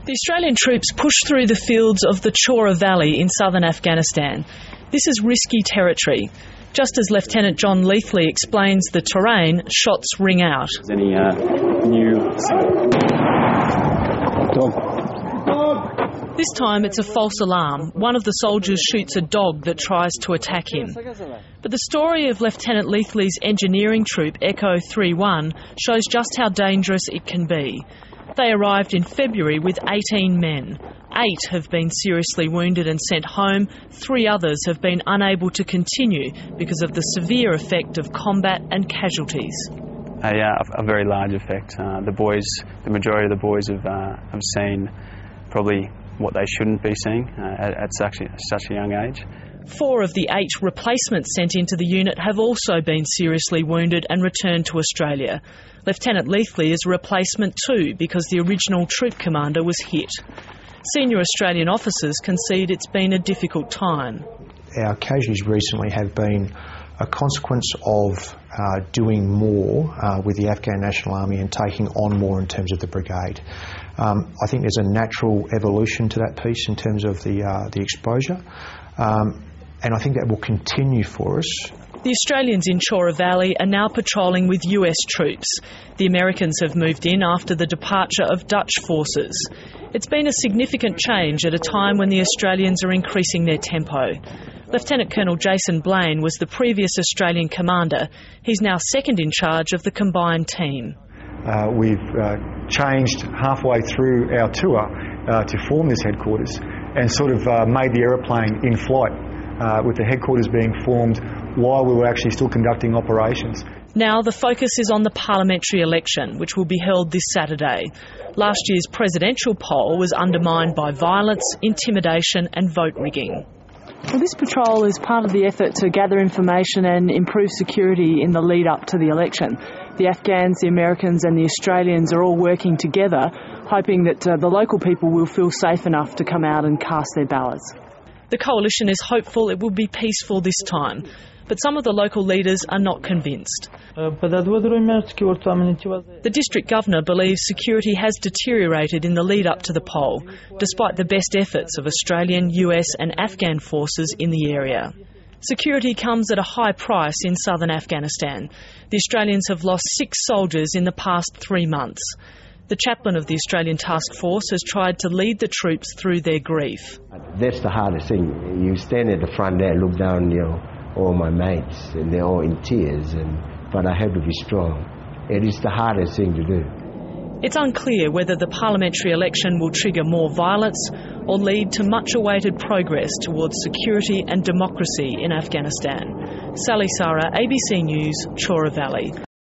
The Australian troops pushed through the fields of the Chora Valley in southern Afghanistan. This is risky territory. Just as Lieutenant John Leithley explains the terrain, shots ring out. Any new dog? This time it's a false alarm. One of the soldiers shoots a dog that tries to attack him. But the story of Lieutenant Leithley's engineering troop, Echo 31, shows just how dangerous it can be. They arrived in February with 18 men. 8 have been seriously wounded and sent home. 3 others have been unable to continue because of the severe effect of combat and casualties. A very large effect. The majority of the boys have seen probably what they shouldn't be seeing at such a young age. 4 of the 8 replacements sent into the unit have also been seriously wounded and returned to Australia. Lieutenant Leithley is a replacement too because the original troop commander was hit. Senior Australian officers concede it's been a difficult time. Our casualties recently have been a consequence of doing more with the Afghan National Army and taking on more in terms of the brigade. I think there's a natural evolution to that piece in terms of the exposure, and I think that will continue for us. The Australians in Chora Valley are now patrolling with US troops. The Americans have moved in after the departure of Dutch forces. It's been a significant change at a time when the Australians are increasing their tempo. Lieutenant Colonel Jason Blaine was the previous Australian commander. He's now second in charge of the combined team. We've changed halfway through our tour to form this headquarters and sort of made the aeroplane in flight with the headquarters being formed while we were actually still conducting operations. Now the focus is on the parliamentary election, which will be held this Saturday. Last year's presidential poll was undermined by violence, intimidation and vote rigging. Well, this patrol is part of the effort to gather information and improve security in the lead up to the election. The Afghans, the Americans and the Australians are all working together, hoping that the local people will feel safe enough to come out and cast their ballots. The coalition is hopeful it will be peaceful this time, but some of the local leaders are not convinced. The district governor believes security has deteriorated in the lead up to the poll, despite the best efforts of Australian, US and Afghan forces in the area. Security comes at a high price in southern Afghanistan. The Australians have lost 6 soldiers in the past 3 months. The chaplain of the Australian Task Force has tried to lead the troops through their grief. That's the hardest thing. You stand at the front there, look down, all my mates, and they're all in tears, but I have to be strong. It is the hardest thing to do. It's unclear whether the parliamentary election will trigger more violence or lead to much-awaited progress towards security and democracy in Afghanistan. Sara, ABC News, Chora Valley.